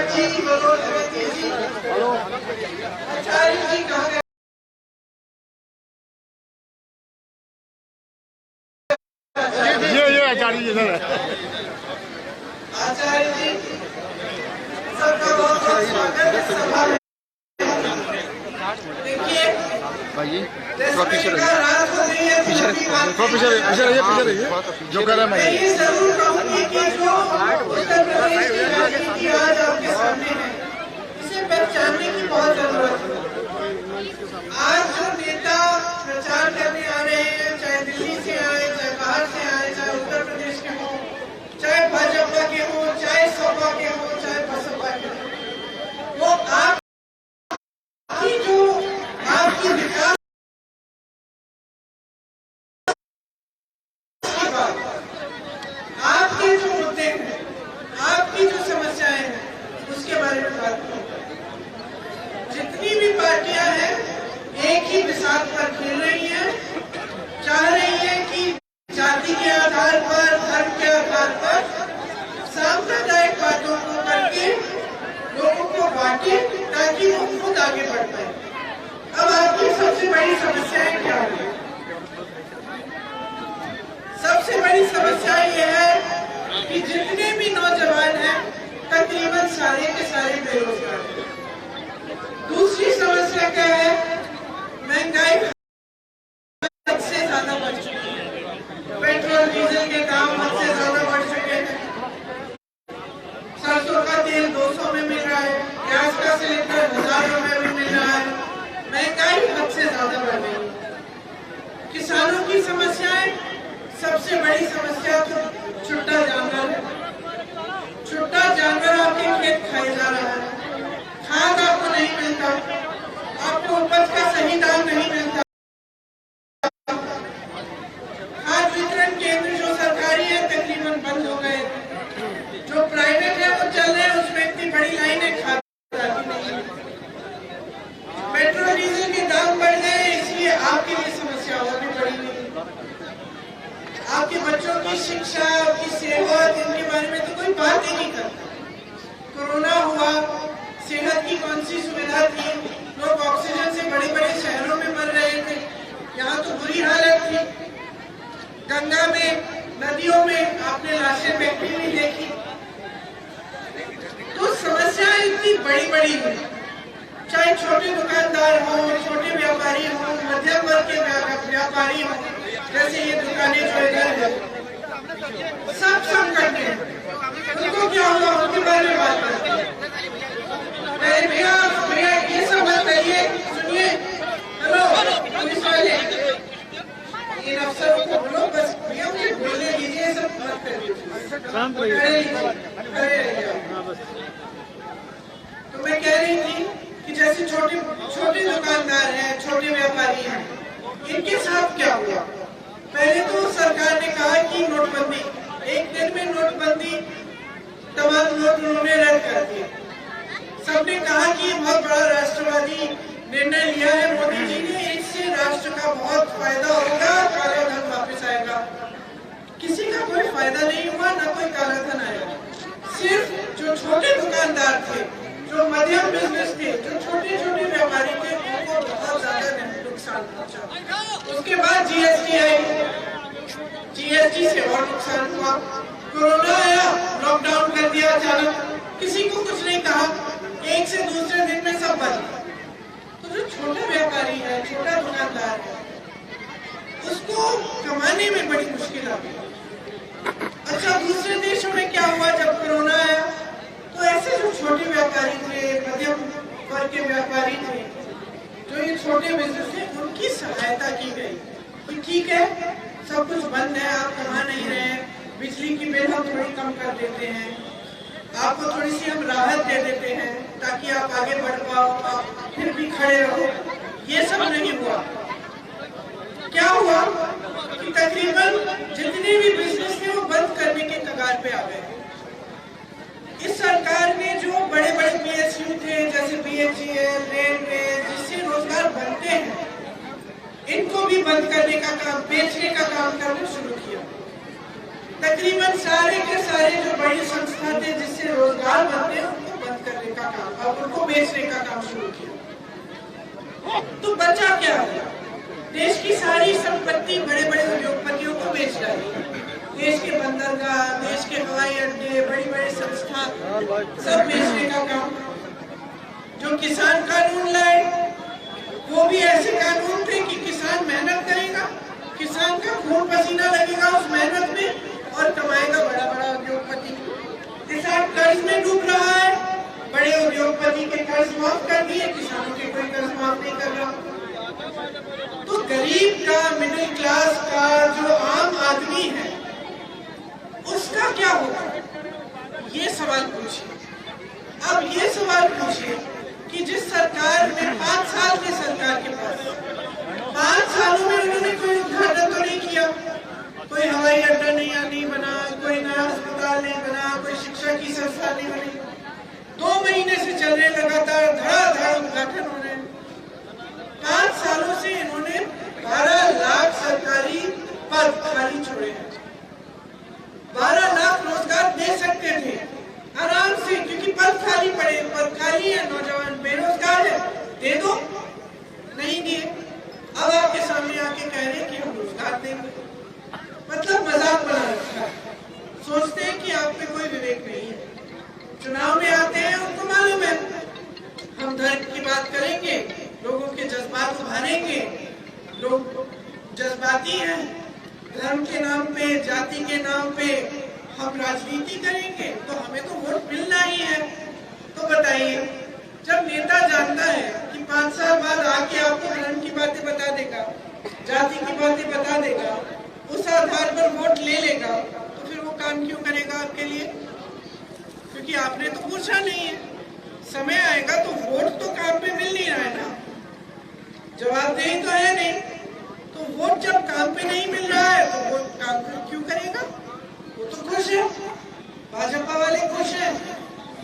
जी, मनोज अवस्थी जी, आचार्य जी कहाँ गए? ये आचार्य जी सर, आचार्य जी सबका बहुत बहुत स्वागत है सभा में। देखिए पीछे रात हो गई है, पीछे रहिए जो कर रहा है। मैं ये जरूर कहूंगी कि जो उत्तर प्रदेश की राजनीति आज आपके सामने है, इसे पहचानने की बहुत जरूरत है। आज जो नेता प्रचार करने आ रहे हैं, चाहे दिल्ली से आए, चाहे बाहर से आए, चाहे उत्तर प्रदेश के हों, चाहे भाजपा के हों, चाहे सपा के हों, चाहे बसपा के हों, वो आपकी जो आपकी विकास आपके जो मुद्दे हैं, आपकी जो समस्याएं हैं, उसके बारे में बात करें। जितनी भी पार्टियां हैं एक ही बिसात पर खेल रही हैं, चाह रही हैं कि जाति के आधार पर, धर्म के आधार पर सांप्रदायिक बातों को करके लोगों को बांटे ताकि वो खुद आगे बढ़ पाए। अब आपकी सबसे बड़ी समस्याएं क्या है? सबसे बड़ी समस्या ये है कि जितने भी नौजवान हैं तकरीबन सारे के सारे बेरोजगार हैं। दूसरी समस्या क्या है? महंगाई हद से ज्यादा बढ़ चुकी है। पेट्रोल डीजल के दाम हद से ज्यादा बढ़ चुके हैं। सरसों का तेल 200 में मिल रहा है, गैस का सिलेंडर 1000 रुपए में मिल रहा है। महंगाई हद से ज्यादा बढ़ गई है। किसानों की समस्याएं, सबसे बड़ी समस्या तो छुट्टा जानवर है। छुट्टा जानवर आपके खेत खाए जा रहा है, खाद आपको नहीं मिलता, आपको उपज का सही दाम नहीं मिलता। खाद वितरण केंद्र जो सरकारी है तकरीबन बंद हो गए, जो प्राइवेट है वो चल रहे हैं, उसमें इतनी बड़ी लाइन है, खाद नहीं है। पेट्रोल डीजल के दाम बढ़ गए, इसलिए आपके लिए समस्या और भी बढ़ी हुई है। आपके बच्चों की शिक्षा, की सेहत, इनके बारे में तो कोई बात ही नहीं करता। कोरोना हुआ, सेहत की कौन सी सुविधा थी? लोग ऑक्सीजन से बड़े बड़े शहरों में मर रहे थे, यहाँ तो बुरी हालत थी। गंगा में, नदियों में आपने लाशें फेंकती हुई देखी। तो समस्याएं इतनी बड़ी बड़ी हुई, चाहे छोटे दुकानदार हो, छोटे व्यापारी हो, मध्यम वर्ग के व्यापारी हो, जैसे ये दुकानें जो इधर है, सब करते हैं। उनको क्या होगा, उनके बारे में बात करते हैं। भैया ये सब मत करिए, सुनिए। हेलो पुलिस वाले, इन अफसरों को बोलो बस भैया मुझे बोलने दीजिए, सब मत करिए। तो मैं कह रही थी कि जैसे छोटे दुकानदार हैं, छोटे व्यापारी हैं, इनके साथ क्या हुआ? पहले तो सरकार ने कहा कि नोटबंदी, एक दिन में नोटबंदी, तमाम नोट उन्होंने रद्द कर दिए। सबने कहा कि ये बहुत बड़ा राष्ट्रवादी निर्णय लिया है मोदी जी ने, इससे राष्ट्र का बहुत फायदा होगा, काला धन वापस आएगा। किसी का कोई फायदा नहीं हुआ, ना कोई काला धन आया। सिर्फ जो छोटे दुकानदार थे, जो मध्यम बिजनेस थे, जो छोटे छोटे व्यापारी थे, उनको बहुत ज्यादा नुकसान पहुंचा। उसके बाद जीएसटी आई, जीएसटी से और नुकसान हुआ। कोरोना आया, लॉकडाउन कर दिया अचानक, किसी को कुछ नहीं कहा, एक से दूसरे दिन में सब बंद। तो जो छोटा व्यापारी है, छोटा दुकानदार है, उसको कमाने में बड़ी मुश्किल आ गई। अच्छा, दूसरे देशों में क्या हुआ? जब कोरोना आया तो ऐसे जो छोटे व्यापारी थे, मध्यम वर्ग के व्यापारी थे, जो ये छोटे बिजनेस थे, उनकी सहायता की गई कि ठीक है, सब कुछ बंद है, आप कमा नहीं रहे हैं, बिजली की बिल हम थोड़ी कम कर देते हैं, आपको थोड़ी सी हम राहत दे देते हैं ताकि आप आगे बढ़ पाओ, आप फिर भी खड़े रहो। ये सब नहीं हुआ। क्या हुआ कि तकरीबन जितने भी बिजनेस थे वो बंद करने के कगार पे आ गए। इस सरकार ने जो बड़े बड़े PSU थे, जैसे BHEL, रेलवे, जिससे रोजगार बनते हैं, इनको भी बंद करने का काम, बेचने का काम करना शुरू किया। तकरीबन सारे के सारे जो बड़ी संस्था थे जिससे रोजगार बनते हैं, उनको बंद कर का काम और उनको बेचने का काम शुरू किया। तो बचा क्या है? देश की सारी संपत्ति बड़े बड़े उद्योगपतियों को बेच डाली। देश के बंदरगाह, देश के हवाई अड्डे, बड़ी बड़ी संस्था सब बेचने का काम। जो किसान कानून लाए वो भी ऐसे कानून थे कि किसान मेहनत करेगा, किसान का खून पसीना लगेगा उस मेहनत में और कमाएगा बड़ा बड़ा उद्योगपति। किसान कर्ज में डूब रहा है, बड़े उद्योगपति के कर्ज माफ कर दिए, किसानों के कोई कर्ज माफ नहीं कर रहा। तो गरीब का, मिडिल क्लास का जो आम आदमी है उसका क्या होगा? ये सवाल पूछिए। अब ये सवाल पूछिए कि जिस सरकार में 5 साल की सरकार के पास 5 सालों में उन्होंने कोई उद्घाटन तो नहीं किया, कोई हवाई अड्डा नहीं बना, कोई नया अस्पताल नहीं बना, कोई शिक्षा की संस्था नहीं बनी। 2 महीने से चल रहे लगातार धड़ाधड़ उद्घाटन हो रहे हैं। 5 सालों से इन्होंने 12 लाख सरकारी पद खाली छोड़े हैं। 12 लाख रोजगार दे सकते थे आराम से, क्योंकि पद खाली पड़े, पद खाली है, नौजवान बेरोजगार है, दे दो। नहीं दिए। अब आपके सामने आके कह रहे हैं कि हम रोजगार देंगे। मतलब मजाक बना रखा है। सोचते हैं कि आप में कोई विवेक नहीं है। चुनाव में आते हैं, उनको मालूम है हम धर्म की बात करेंगे, लोगों के जज्बात उभारेंगे, लोग जज्बाती हैं, धर्म के नाम पे, जाति के नाम पे हम राजनीति करेंगे तो हमें तो वोट मिलना ही है। तो बताइए, जब नेता जानता है कि 5 साल बाद आके आपको धर्म की बातें बता देगा, जाति की बातें बता देगा, उस आधार पर वोट ले लेगा, तो फिर वो काम क्यों करेगा आपके लिए? क्योंकि आपने तो पूछा नहीं है। समय आएगा तो वोट तो काम पे मिल नहीं रहा है ना, जवाबदेही तो है नहीं। तो वोट जब काम पे नहीं मिल रहा है तो वो काम क्यों करेगा? वो तो खुश है, भाजपा वाले खुश हैं,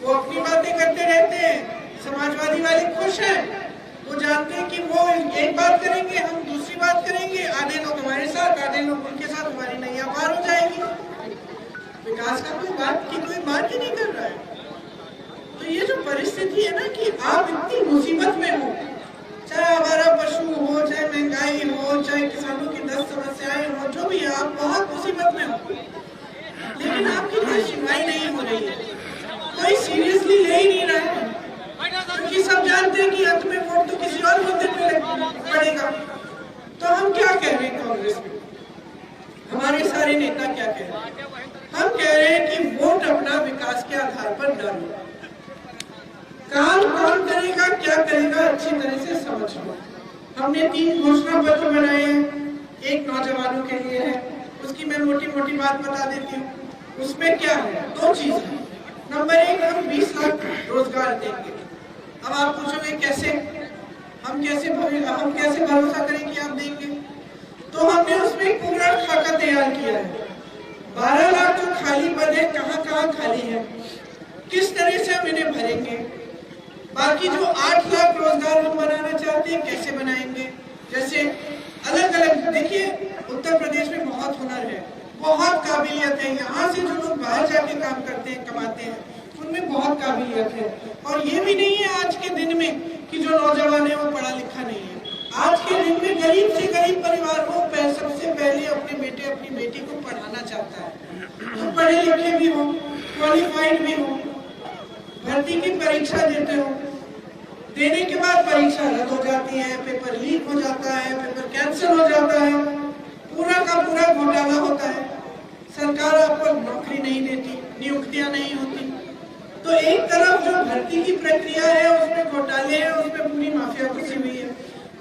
वो अपनी बातें करते रहते हैं। समाजवादी वाले खुश हैं, वो जानते हैं कि वो एक बात करेंगे, हम दूसरी बात करेंगे, आधे लोग हमारे साथ, आधे लोग उनके साथ, हमारी नैया पार हो जाएगी। विकास का कोई बात ही नहीं कर रहा है। तो ये जो परिस्थिति है ना कि आप इतनी मुसीबत में हो, चाहे हमारा पशु हो, चाहे महंगाई हो, चाहे किसानों की 10 समस्याएं हो, जो भी है, आप बहुत मुसीबत में हो, लेकिन आपकी कोई सुनवाई नहीं हो रही है, कोई सीरियसली ले ही नहीं रहा है। क्योंकि सब जानते हैं कि अंत में वोट तो किसी और मुद्दे पे पड़ेगा। तो हम क्या कह रहे हैं कांग्रेस में, हमारे सारे नेता क्या कह रहे हैं? हम कह रहे हैं कि वोट अपना विकास के आधार पर डालो, काम कौन करेगा, क्या करेगा, अच्छी तरह से समझ लो। हमने 3 घोषणा पत्र बनाए हैं, एक नौजवानों के लिए है, उसकी मैं मोटी मोटी बात बता देती हूँ। उसमें क्या है? 2 चीज है। नंबर 1, हम 20 लाख रोजगार देंगे। अब आप पूछोगे कैसे, हम कैसे भरोसा करें कि आप देंगे? तो हमने उसमें पूरा खाका तैयार किया है। 12 लाख जो खाली पद है, कहाँ खाली है, किस तरह से हम इन्हें भरेंगे। बाकी जो 8 लाख रोजगार हम बनाना चाहते हैं, कैसे बनाएंगे? जैसे अलग अलग, देखिए उत्तर प्रदेश में बहुत हुनर है, बहुत काबिलियत है। यहाँ से जो लोग बाहर जाके काम करते हैं, कमाते हैं, उनमें बहुत काबिलियत है। और ये भी नहीं है आज के दिन में कि जो नौजवान है वो पढ़ा लिखा नहीं है। आज के दिन में गरीब से गरीब परिवार को सबसे पहले अपने बेटे अपनी बेटी को पढ़ाना चाहता है, तो पढ़े लिखे भी हो, क्वालिफाइड भी हो, भर्ती की परीक्षा देते हो, देने के बाद परीक्षा रद्द हो जाती है, पेपर लीक हो जाता है, पेपर कैंसिल हो जाता है, पूरा का पूरा घोटाला होता है, सरकार आपको नौकरी नहीं देती, नियुक्तियां नहीं होती। तो एक तरफ जो भर्ती की प्रक्रिया है उसमें घोटाले हैं, उसमें पूरी माफिया घुसी हुई है।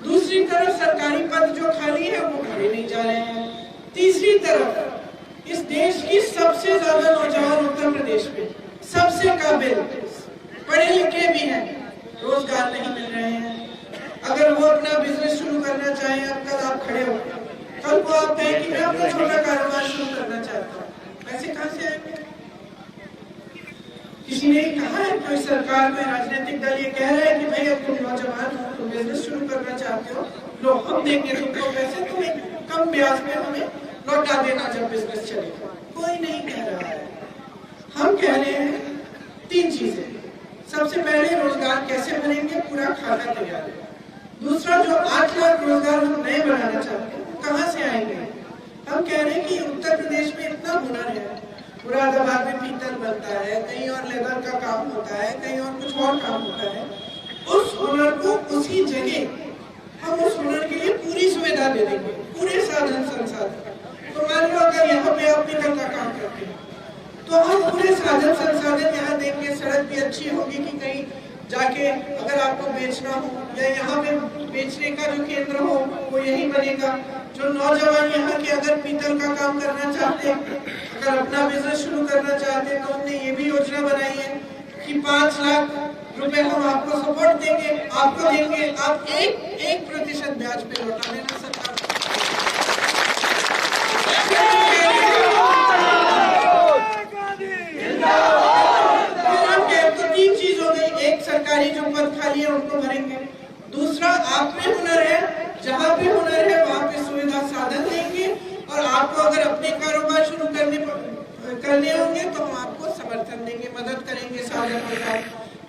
दूसरी तरफ सरकारी पद जो खाली है वो भरे नहीं जा रहे हैं। तीसरी तरफ इस देश की सबसे ज्यादा नौजवान उत्तर प्रदेश में, सबसे काबिल, पढ़े लिखे भी हैं, रोजगार नहीं मिल रहे हैं। अगर वो अपना बिजनेस शुरू करना चाहे, अब कल आप खड़े हो, कल को आप कहें कि मैं अपना छोटा कारोबार शुरू करना चाहता हूँ, पैसे कहाँ से आएंगे? किसी ने कहा है, कोई सरकार, कोई राजनीतिक दल ये कह रहा है कि भाई अब तुम नौजवान हो, तुम बिजनेस शुरू करना चाहते हो, लो हम देंगे तुमको पैसे, तुम्हें कम ब्याज में हमें लौटा देना जब बिजनेस चलेगा। कोई नहीं कह रहा है। हम कह रहे हैं 3 चीजें। सबसे पहले रोजगार कैसे बनेंगे, पूरा खाका तैयार है। दूसरा, जो 8 लाख रोजगार हम नए बनाना चाहते हैं, कहाँ से आएंगे? हम कह रहे हैं कि उत्तर प्रदेश में इतना हुनर है, मुरादाबाद में पीतल बनता है, कहीं और लेदर का काम होता है, कहीं और कुछ और काम होता है। उस हुनर को उसी जगह हम उस हुनर के लिए पूरी सुविधा दे देंगे, पूरे साधन संसाधन। तो मान लो अगर यहाँ पे आप पीतल का काम करते हैं तो हम पूरे साधन संसाधन यहाँ देंगे, सड़क भी अच्छी होगी कि कहीं जाके अगर आपको बेचना हो या यहाँ पे बेचने का जो केंद्र हो वो यही बनेगा। जो नौजवान यहाँ के अगर पीतल का काम करना चाहते हैं, अगर अपना बिजनेस शुरू करना चाहते हैं, तो हमने ये भी योजना बनाई है कि 5 लाख रुपए हम आपको सपोर्ट देंगे, आपको देंगे, आप 1% ब्याज पे लौटा देना सरकार। तो 3 चीज हो गई, एक सरकारी जो पद खाली है उनको भरेंगे, दूसरा आप में हुनर है, जहाँ भी हुनर है वहाँ पे सुविधा साधन देंगे, और आपको अगर अपने कारोबार शुरू करने होंगे तो हम आपको समर्थन देंगे, मदद करेंगे साधन प्रदान।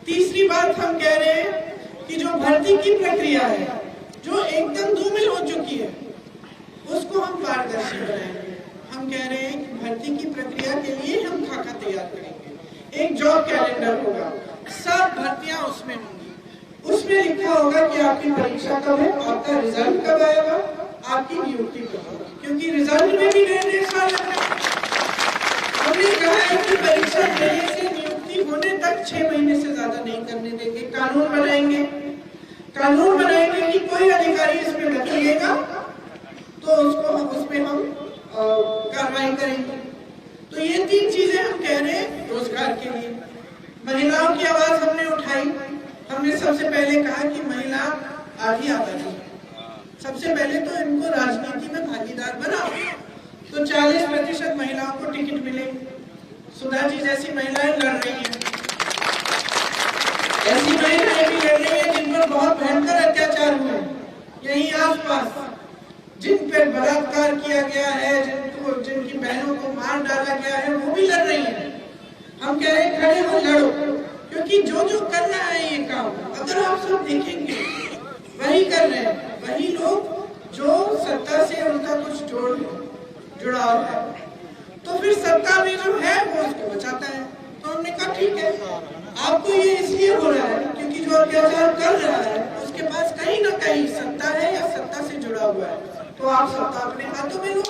तीसरी बात हम कह रहे हैं कि जो भर्ती की प्रक्रिया है जो एकदम धूमिल हो चुकी है उसको हम पारदर्शी बनाएंगे। हम कह रहे हैं कि भर्ती की प्रक्रिया के लिए हम खाका तैयार करेंगे, एक जॉब कैलेंडर होगा, सब भर्तियां उसमें होंगी, उसमें लिखा होगा कि आपकी परीक्षा कब है, आपका रिजल्ट कब आएगा, आपकी नियुक्ति कब होगी, क्योंकि रिजल्ट में भी डेढ़ साल लगता है। हमने कहा है कि परीक्षा देने से नियुक्ति होने तक 6 महीने से ज्यादा नहीं करने देंगे। कानून बनाएंगे कि कोई अधिकारी इसमें बदलिएगा तो उसमें हम कार्रवाई करेंगे। तो ये 3 चीजें हम कह रहे हैं रोजगार के लिए। महिलाओं की आवाज हमने उठाई, हमने सबसे पहले कहा कि महिला आधी आबादी है, सबसे पहले तो इनको राजनीति में भागीदार बनाओ, तो 40% महिलाओं को टिकट मिले। सुधा जी जैसी महिलाएं लड़ रही हैं, ऐसी महिलाएं भी लड़ रही हैं जिन पर बहुत भयंकर अत्याचार हुए यही आसपास, जिन पर बलात्कार किया गया है, जिनकी बहनों को मार डाला गया है, वो भी लड़ रही हैं। हम कह रहे हैं खड़े हो लड़ो, क्योंकि जो करना है ये काम अगर आप सब देखेंगे वही कर रहे हैं, वही लोग जो सत्ता से उनका कुछ जुड़ाव है, तो फिर सत्ता में जो है वो उसको बचाता है। तो हमने कहा ठीक है, आपको ये इसलिए हो रहा है क्योंकि जो अत्याचार कर रहा है उसके पास कहीं ना कहीं सत्ता है या सत्ता से जुड़ा हुआ है, तो आप सत्ता अपने हाथों में लो।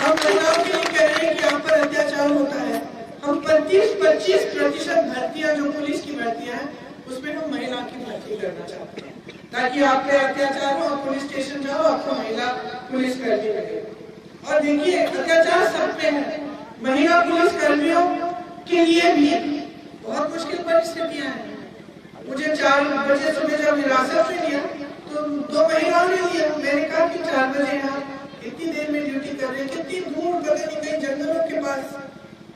हम महिलाओं के लिए कह रहे हैं कि यहाँ पर अत्याचार होता है, हम 25% भर्तियां जो पुलिस की भर्तियां हैं उसमें हम महिला की भर्ती करना चाहते हैं, ताकि आप पे अत्याचार हो, आप पुलिस स्टेशन जाओ, आपको महिला पुलिस कर्मी लगे। और देखिए अत्याचार सब पे है, महिला पुलिस कर्मियों के लिए भी बहुत मुश्किल परिस्थितियां हैं। मुझे 4 बजे सुबह जब हिरासत में लिया तो 2 महिलाओं ने लिया, मैंने कहा कि 4 बजे यहाँ इतनी देर में ड्यूटी कर रहे हैं, कितनी दूर पता नहीं कहीं जंगलों के पास,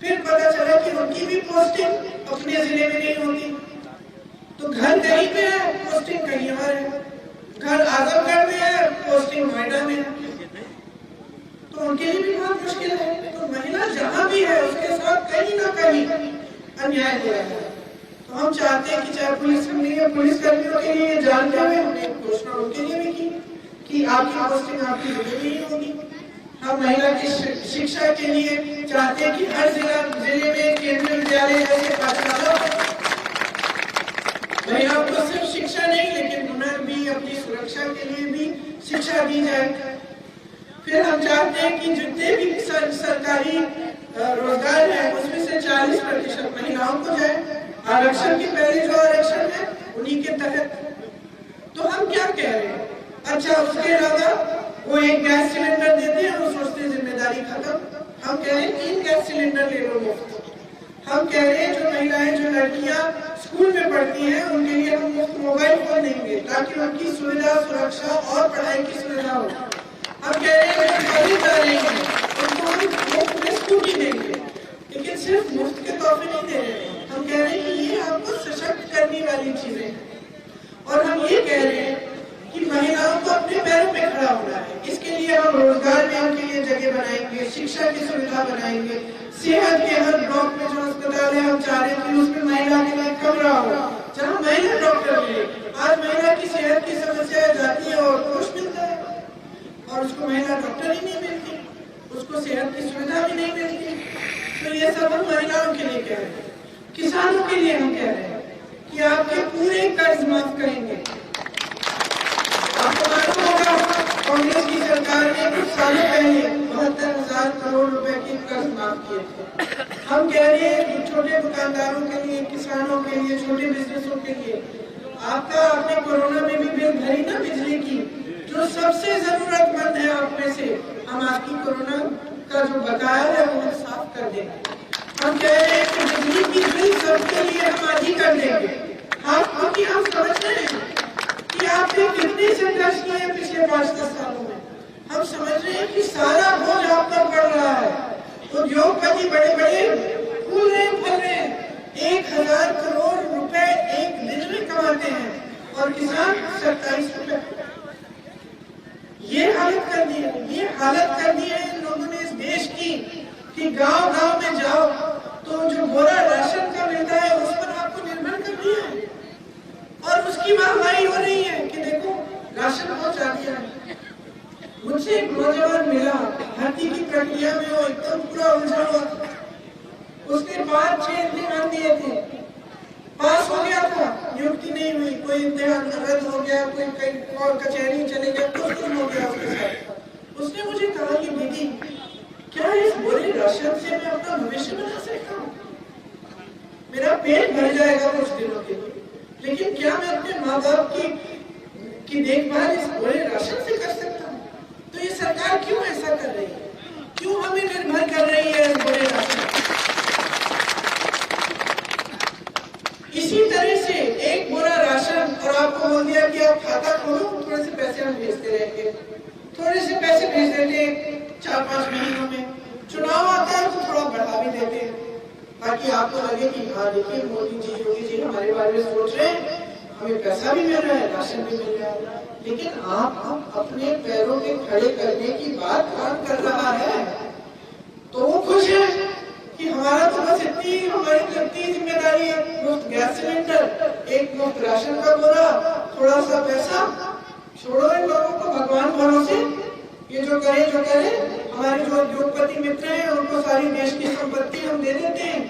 फिर पता चला कि उनकी भी पोस्टिंग अपने जिले में नहीं होती, तो घर कहीं पे है, पोस्टिंग कहीं और है, घर आजमगढ़ में है, पोस्टिंग नोएडा में है, तो उनके लिए भी बहुत मुश्किल है। तो महिला जहाँ भी है उसके साथ कहीं ना कहीं अन्याय हो रहा है। तो हम चाहते हैं कि चाहे पुलिस कर्मियों के लिए जानते हुए हमने घोषणा उनके लिए भी की कि आपकी पोस्टिंग आपकी जिले में ही होगी। हम महिला की शिक्षा के लिए चाहते हैं कि हर जिले में केंद्रीय विद्यालय जैसे पाठशाला, महिलाओं को सिर्फ शिक्षा नहीं लेकिन हुनर भी, अपनी सुरक्षा के लिए भी शिक्षा दी जाए। फिर हम चाहते हैं कि जितने भी सरकारी रोजगार है उसमें से 40% महिलाओं को जाए, आरक्षण के पहले जो आरक्षण है उन्हीं के तहत। तो हम क्या कह रहे हैं, अच्छा उसके अलावा वो एक गैस सिलेंडर देते हैं, वो सोचते हैं जिम्मेदारी खत्म। हम कह रहे हैं 3 गैस सिलेंडर ले लो मुफ्त। हम कह रहे हैं जो महिलाएं, जो लड़कियां स्कूल में पढ़ती हैं उनके लिए हम मुफ्त मोबाइल फोन देंगे ताकि उनकी सुविधा, सुरक्षा और पढ़ाई की सुविधा हो। हम कह रहे हैं जो कॉलेज जा रही हैं उनको हम मुफ्त में स्कूटी देंगे, लेकिन सिर्फ मुफ्त के तोहफे नहीं दे रहे हैं। हम कह रहे हैं कि ये आपको सशक्त करने वाली चीजें हैं। और हम ये कह रहे हैं कि महिलाओं को अपने पैरों पे खड़ा होना है, इसके लिए हम रोजगार में उनके लिए जगह बनाएंगे, शिक्षा की सुविधा बनाएंगे, सेहत के हर ब्लॉक में जो अस्पताल है हम चाह रहे हैं कि उसमें महिला के लिए कमरा हो जहाँ महिला डॉक्टर मिले। आज महिला की सेहत की समस्या जाती है और पुरुष मिलता है और उसको महिला डॉक्टर ही नहीं मिलती, उसको सेहत की सुविधा भी नहीं मिलती। तो ये सब हम महिलाओं के लिए कह रहे हैं। किसानों के लिए हम कह रहे हैं कि आपके पूरे कर्ज माफ करेंगे। आपको मालूम होगा कांग्रेस की सरकार ने कुछ सालों पहले 72,000 करोड़ रुपए के कर्ज माफ किए थे। हम कह रहे हैं कि छोटे दुकानदारों के लिए, किसानों के लिए, छोटे बिजनेसों के लिए आपका आपने कोरोना में भी बिल भरी ना बिजली की, जो सबसे जरूरतमंद है आप में से, हम आपकी कोरोना का जो बकाया है वो साफ कर देंगे। हम कह रहे हैं कि बिजली की बिल सबके लिए हम आज ही कर देंगे। क्योंकि हम समझ रहे हैं कि आपने कितने संघर्ष किए हैं पिछले 5-10 सालों में। हम समझ रहे हैं कि सारा बोझ आप पर पड़ रहा है। उद्योगपति बड़े बड़े फूल रहे फल रहे हैं, 1,000 करोड़ रुपए एक दिन में कमाते हैं और किसान 27 रुपए। ये हालत कर दी है, ये हालत कर दी है इन लोगों ने इस देश की कि गांव गांव में जाओ तो जो बोरा राशन का मिलता है उस पर आपको निर्भर कर दिया है और उसकी महंगाई हो रही है कि देखो राशन पहुंचा दिया है। मुझसे एक नौजवान मिला, भर्ती की प्रक्रिया में वो एकदम पूरा उलझा हुआ था। उसने 5-6 इम्तिहान दिए थे, पास हो गया था, नियुक्ति नहीं हुई, कोई इम्तिहान रद्द हो गया, कोई कहीं और कचहरी चले गया, कुछ हो गया उसके साथ। उसने मुझे कहा कि दीदी क्या इस बोरे राशन से मैं अपना भविष्य बना सकता हूँ? मेरा पेट भर जाएगा कुछ दिनों के लिए, लेकिन क्या मैं अपने माँ बाप की देखभाल इस बोरे राशन से कर सकता हूँ? तो ये सरकार क्यों ऐसा कर रही है? क्यों हमें निर्भर कर रही है इस बोरे राशन? इसी तरह से एक बोरा राशन और आपको बोल दिया कि आप खाता खोलो, थोड़े से पैसे हम भेजते रहेंगे, थोड़े से पैसे भेज देते 4-5 महीनों में, चुनाव आता है तो थोड़ा बढ़ा भी देते हैं ताकि आपको लगे कि हाँ देखिए मोदी जी, योगी जी हमारे बारे में सोच रहे हैं, हमें पैसा भी मिल रहा है, राशन भी मिल रहा है। लेकिन आप अपने पैरों पे खड़े करने की बात कौन कर रहा है? तो वो खुश है कि हमारा तो बस इतनी हमारी जिम्मेदारी है, मुफ्त गैस सिलेंडर, एक मुफ्त राशन का बोरा, थोड़ा सा पैसा। छोड़ो इन लोगों को भगवान भरोसे, ये जो करे हमारे जो उद्योगपति मित्र हैं उनको सारी देश की संपत्ति हम दे देते हैं,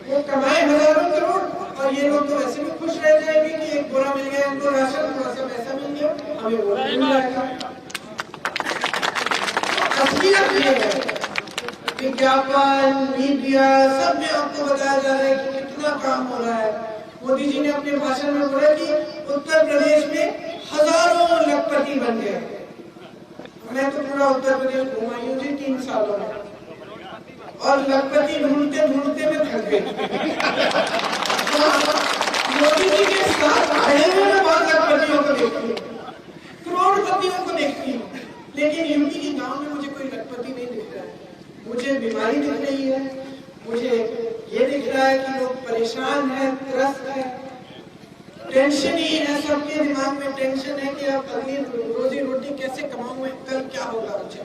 वो कमाए हजारों करोड़ और ये लोग तो वैसे भी खुश रह जाएंगे कि एक बोरा मिल गया उनको राशन, थोड़ा सा पैसा मिल गया, हमें वो मिल जाएगा। असलियत ये है, विज्ञापन, मीडिया सब में आपको बताया जा रहा है कि कितना काम हो रहा है। मोदी जी ने अपने भाषण में बोला कि उत्तर प्रदेश में हजारों लखपति बन गए। मैं तो पूरा उत्तर प्रदेश घुमा हूँ जी 3 सालों में और लखपति ढूंढते ढूंढते मैं थक गई। मोदी जी के साथ खड़े हुए मैं बहुत लखपतियों को देखती हूँ, करोड़पतियों को देखती हूँ, लेकिन यूपी के गांव में मुझे कोई लखपति नहीं दिख रहा है। मुझे बीमारी दिख रही है, मुझे ये दिख रहा है कि लोग परेशान हैं, त्रस्त हैं, टेंशन ही है, सबके दिमाग में टेंशन है कि अब अगली रोजी रोटी कैसे कमाऊंगा, कल क्या होगा मुझे।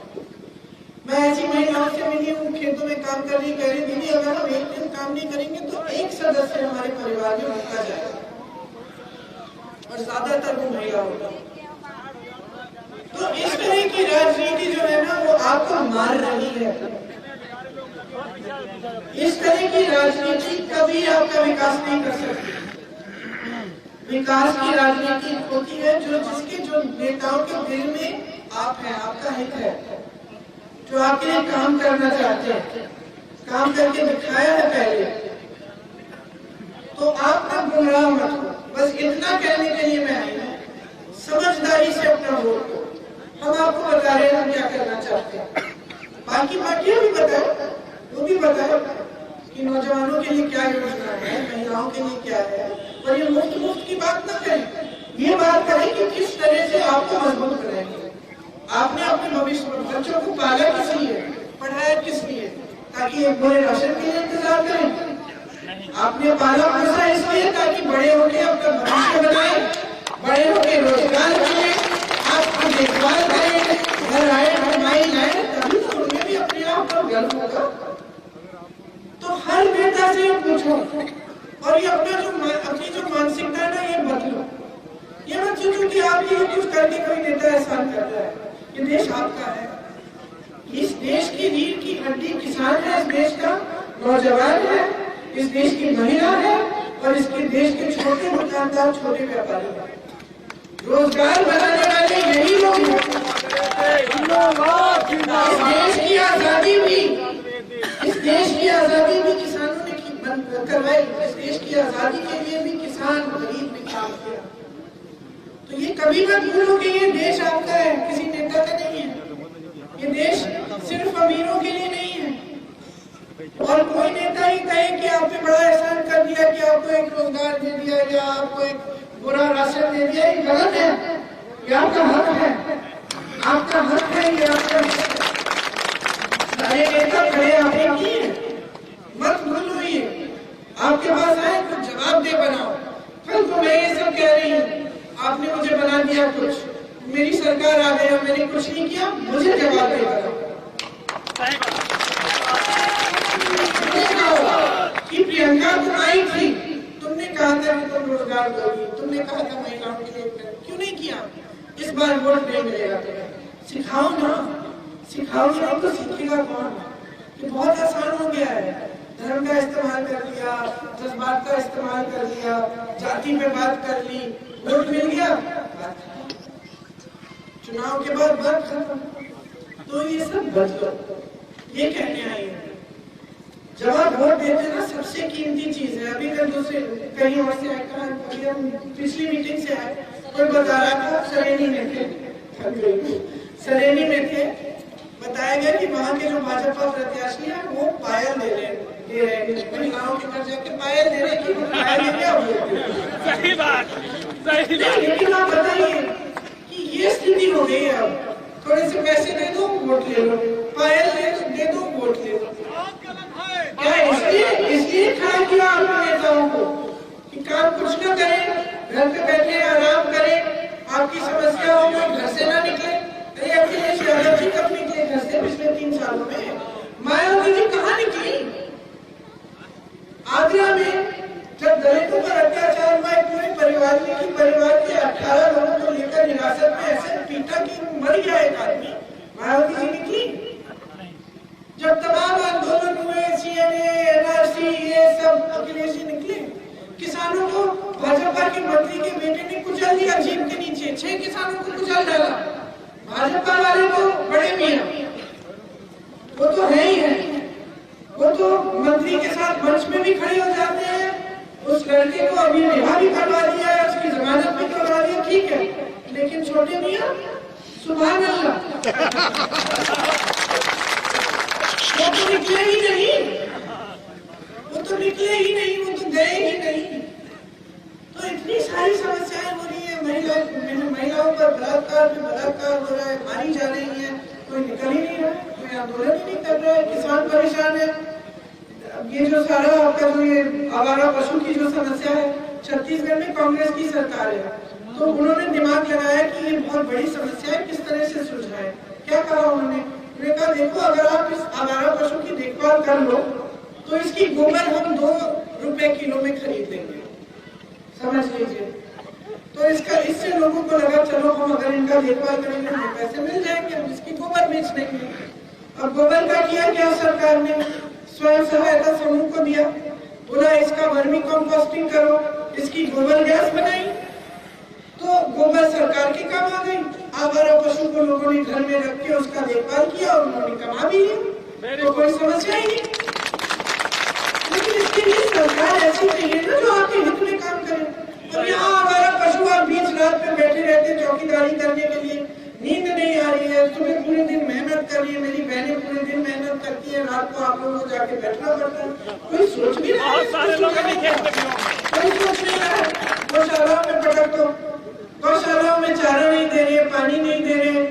मैं ऐसी महिलाओं से मिली हूँ, खेतों में काम कर रही, कह रही दीदी अगर हम एक दिन काम नहीं करेंगे तो एक सदस्य हमारे परिवार में भूखा जाएगा और ज्यादातर वो महिला होगी। तो इस तरह की राजनीति जो है ना वो आपको मार रही है। इस तरह की राजनीति कभी आपका विकास नहीं कर सकती। विकास की राजनीति होती है जो नेताओं के दिल में आप हैं, आपका हित है, जो आपके लिए काम करना चाहते हैं, काम करके दिखाया है पहले, तो आप ना गुमराह मत हो। बस इतना कहने के लिए मैं आई हूँ, समझदारी से अपना वोट दो। हम आपको बता रहे हैं हम क्या करना चाहते हैं, बाकी पार्टियां भी बताए, वो भी बताए कि नौजवानों के लिए क्या योजना है, महिलाओं के लिए क्या है, और ये मुफ्त की बात ना करें, ये बात करें कि किस तरह से आपको मजबूत बनाएंगे। आपने अपने भविष्य में बच्चों को पाला किस लिए, पढ़ाया किस लिए, ताकि एक बड़े राशन के लिए इंतजार करें। आपने पाला पोसा इसलिए ताकि बड़े होकर अपना भविष्य बनाए, बड़े होकर रोजगार करें, आपको देखभाल करें, घर आए कमाई लाए, तभी तो उनमें भी गर्व होगा? तो हर नेता से पूछो और ये अपनी जो मानसिकता है ना, ये बदलो। ये मत सोचो कि आप ये कुछ करके कोई नेता एहसान कर रहा है। ये देश आपका है, इस देश की रीढ़ की हड्डी किसान है, इस देश का नौजवान है, इस देश की महिला है और इसके देश के छोटे दुकानदार, छोटे व्यापारी हैं। रोजगार बनाने वाले यही लोग हैं। इस देश की आजादी भी किसानों ने करवाई। इस देश की आजादी के लिए भी किसान, गरीब ने काम किया। तो ये कभी मत भूलो कि ये देश आपका है, किसी नेता का नहीं है। ये देश सिर्फ अमीरों के लिए नहीं है। और कोई नेता ही कहे कि आपने बड़ा एहसान कर दिया, कि आपको एक रोजगार दे दिया या आपको एक बुरा राशन दे दिया, ये गलत है। ये आपका हक है, आपका हक है, ये आपका सारे नेता खड़े आपने किए, मत भूलो। ये आपके पास आए कुछ जवाब दे बनाओ। कल तो मैं ये सब कह रही हूँ, आपने मुझे बना दिया कुछ, मेरी सरकार आ गई और मैंने कुछ नहीं किया, मुझे जवाब दे बनाओ कि प्रियंका तुम आई थी, तुमने कहा था कि तुम रोजगार दोगी, तुमने कहा था महिलाओं के लिए, क्यों नहीं किया? इस बार वोट नहीं मिलेगा तुम्हें। सिखाओ ना, सिखाओगे नहीं तो सीखेगा कौन? ये बहुत आसान हो गया है। धर्म का इस्तेमाल कर लिया, जज्बात का इस्तेमाल कर लिया, जाति पे बात कर ली, वोट मिल गया, चुनाव के बाद बात खत्म। तो ये सब बदलो। ये कहने आई है, जब आप वोट देते ना, सबसे कीमती चीज है। अभी कल दूसरे कहीं और से आया, पिछली मीटिंग से आए, कोई बता रहा था सरेनी में थे, सरेनी में थे, बताया गया कि वहाँ के जो भाजपा प्रत्याशी है वो पायल दे रहे हैं, महिलाओं के घर जाके पायल दे रहे कि पायल दे क्या होती। सही बात। लेकिन आप बताइए कि ये स्थिति हो गई है। अब थोड़े से पैसे दे दो, वोट ले लो, पायल दे दो, वोट ले लो। क्या इसलिए खड़ा किया आपने नेताओं को कि काम कुछ न करें, घर पे बैठे आराम करें, आपकी समस्याओं में घर से ना निकले। अरे अखिलेश यादव जी कब निकले घर से पिछले 3 सालों में? मायावती जी कहाँ निकली? आगरा में जब दलितों पर अत्याचार हुआ, पूरे परिवार के 18 लोगों को लेकर हिरासत में ऐसे पीटा कि मर गया एक आदमी, मायावती जी निकली। जब तमाम आंदोलन हुए, सीएए, एनआरसी, ये सब, अखिलेश जी निकले। किसानों को भाजपा के मंत्री के बेटे ने कुचल दिया जीप के नीचे, 6 किसानों को कुचल डाला। भाजपा वाले तो बड़े मियां, वो तो है ही है, वो तो मंत्री के साथ मंच में भी खड़े हो जाते हैं। उस लड़के को अभी रिहा भी करवा दिया है, उसकी जमानत भी करवा दी, ठीक है, लेकिन छोटे मियां सुभान अल्लाह, वो तो निकले ही नहीं, वो तो निकले ही नहीं, वो तो गए ही नहीं। तो इतनी सारी समस्याएं हो रही है, महिलाओं पर बलात्कार हो रहा है, मारी जा रही है, कोई निकल ही नहीं रहा, कोई आंदोलन ही नहीं कर रहा है, किसान परेशान है। अब ये जो सारा आपका जो ये आवारा पशु की जो समस्या है, छत्तीसगढ़ में कांग्रेस की सरकार है, तो उन्होंने दिमाग लगाया कि ये बहुत बड़ी समस्या है, किस तरह से सुलझाएं। क्या कहा उन्होंने कहा, देखो अगर आप इस आवारा पशु की देखभाल कर लो तो इसकी गोबर हम 2 रुपए किलो में खरीद लेंगे, समझ लीजिए। तो इससे लोगों को लगा चलो हम अगर इनका देखभाल करेंगे हमें पैसे मिल जाएंगे, हम इसकी गोबर बेच देंगे। अब गोबर का किया क्या सरकार ने? स्वयं सहायता समूह को दिया, बोला इसका वर्मी कंपोस्टिंग करो, इसकी गोबर गैस बनाई, तो गोबर सरकार के काम आ गई। आवारा पशु को लोगों ने घर में रख के उसका देखभाल किया और उन्होंने कमा भी लिया, तो कोई समस्या ही नहीं। लेकिन इसके लिए सरकार ऐसी चाहिए ना जो आपके हित में काम करे। और यहाँ आवारा पशु आप बीच रात में बैठे रहते चौकीदारी करने के लिए, नींद नहीं आ रही है, सुबह पूरे दिन मेहनत कर रही है, मेरी बहनें पूरे दिन मेहनत करती है, रात को आप लोगों को जाके बैठना पड़ता है। कोई सोच भी रहा है, कोई सोच नहीं रहा है। गौशालाओं में पटक दो, गौशालाओं में चारा नहीं दे रहे, पानी नहीं दे रहे,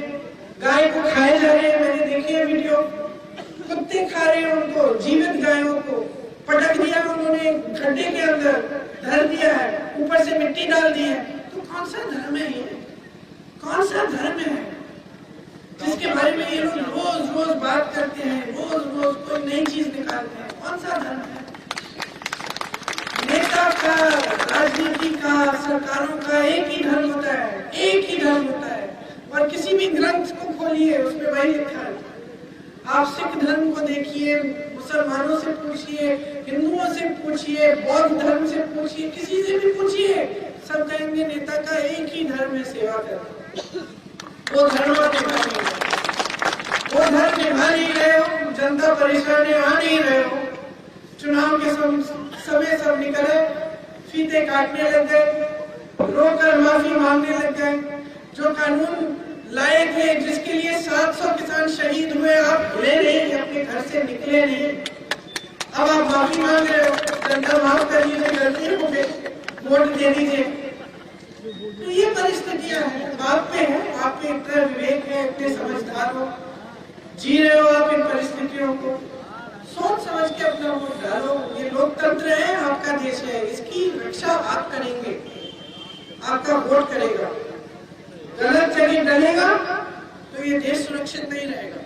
गाय को खाए जा रहे हैं, मैंने देखी है वीडियो, कुत्ते खा रहे हैं उनको, जीवित गायों को पटक दिया उन्होंने, गड्ढे के अंदर धर दिया है, ऊपर से मिट्टी डाल दी है। तो कौन सा धर्म है ये? कौन सा धर्म है जिसके बारे में ये लोग रोज रोज बात करते हैं, रोज रोज निकालते हैं। कौन सा धर्म है? नेता का, राजनीति का, सरकारों का एक ही धर्म होता है, एक ही धर्म होता है। और किसी भी ग्रंथ को खोलिए उसमें वही लिखा है। आप सिख धर्म को देखिए, मुसलमानों से पूछिए, हिंदुओं से पूछिए, बौद्ध धर्म से पूछिए, किसी से भी पूछिए, सब कहेंगे नेता का एक ही धर्म है, सेवा करना। वो धर्म निभा नहीं रहे, वो धर्म निभा नहीं रहे हो, जनता परेशान आ नहीं रहे हो। चुनाव के समय सब निकले, फीते काटने लग गए, रोकर माफी मांगने लग गए। जो कानून लाए थे, जिसके लिए 700 किसान शहीद हुए, आप भूले नहीं, अपने घर से निकले नहीं। अब आप माफी मांग रहे हो, जनता माफ कर लीजिए, गलती हो गई, वोट दे दीजिए। तो ये परिस्थितियां हैं, आप पे है, आप पे इतना विवेक है, इतने समझदार हो, जी रहे हो आप इन परिस्थितियों को, सोच समझ के अपना वोट डालो। ये लोकतंत्र है, आपका देश है, इसकी रक्षा आप करेंगे, आपका वोट करेगा। गलत जगह डलेगा तो ये देश सुरक्षित नहीं रहेगा।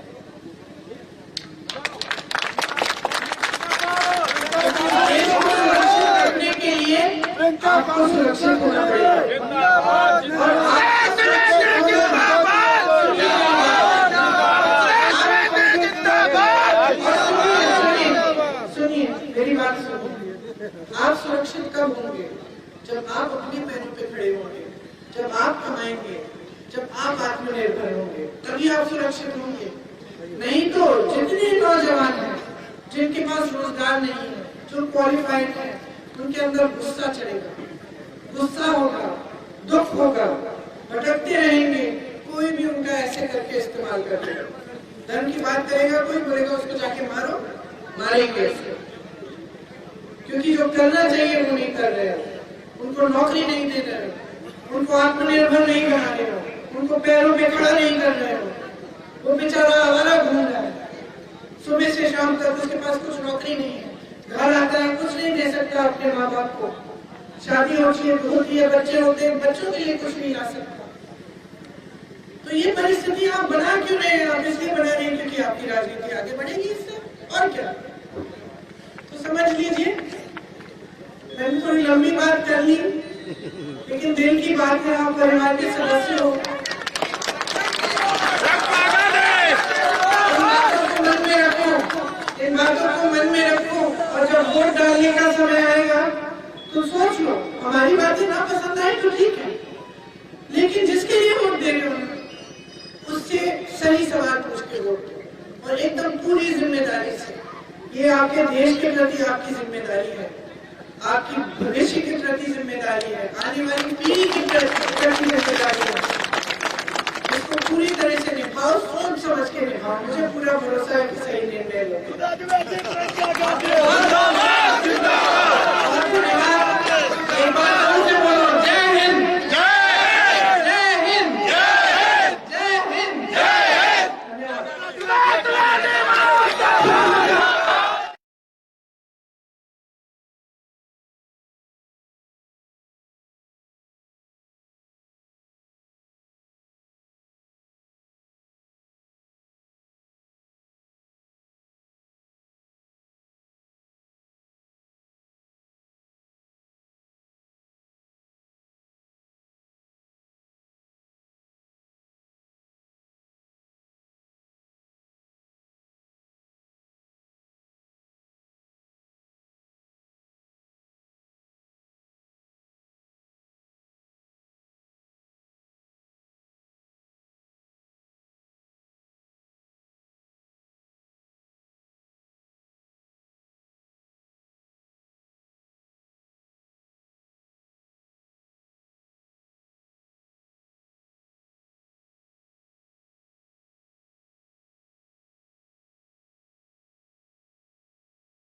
देश को सुरक्षित करने के लिए आपको सुरक्षित होना पड़ेगा। सुनिए मेरी बात सुनिए, आप सुरक्षित कब होंगे? जब आप अपने पैरों पे खड़े होंगे, जब आप कमाएंगे, जब आप आत्मनिर्भर होंगे, तभी आप सुरक्षित होंगे। नहीं तो जितने नौजवान हैं जिनके पास रोजगार नहीं है, जो क्वालिफाइड है, उनके अंदर गुस्सा चढ़ेगा, गुस्सा होगा, दुख होगा, भटकते रहेंगे। कोई भी उनका ऐसे करके इस्तेमाल कर लेगा। धर्म की बात करेगा कोई, बोलेगा उसको जाके मारो, मारेंगे उसको, क्योंकि जो करना चाहिए वो नहीं कर रहे हो, उनको नौकरी नहीं दे रहे हो, उनको आत्मनिर्भर नहीं बना रहे हो, उनको पैरों पे खड़ा नहीं कर रहे हो। वो बेचारा आवारा घूम रहा है, सुबह से शाम तक उसके पास कुछ नौकरी नहीं है, घर आता है कुछ नहीं दे सकता अपने माँ बाप को, शादी होती है, बच्चे होते हैं, बच्चों के लिए कुछ नहीं ला सकता। तो ये परिस्थिति आप बना क्यों रहे हैं? आप इसलिए बना रहे हैं क्योंकि आपकी राजनीति आगे बढ़ेगी इससे, और क्या। तो समझ लीजिए, मैंने थोड़ी लंबी बात कर ली, लेकिन दिल की बात है, आप परिवार के सदस्य हो, इन बातों को मन में रखो, और जब वोट डालने का समय आएगा तो सोच लो, हमारी बातें ना पसंद आए तो ठीक है, लेकिन जिसके लिए वोट दे रहे हो उससे सही सवाल पूछ के वोट दो, और एकदम पूरी जिम्मेदारी से। ये आपके देश के प्रति आपकी जिम्मेदारी है, आपकी भविष्य के प्रति जिम्मेदारी है, आने वाली पीढ़ी के प्रति जिम्मेदारी है। इसको पूरी तरह से निभाओ, सोच समझ के निभाओ। मुझे पूरा भरोसा है कि सही निर्णय लोगे।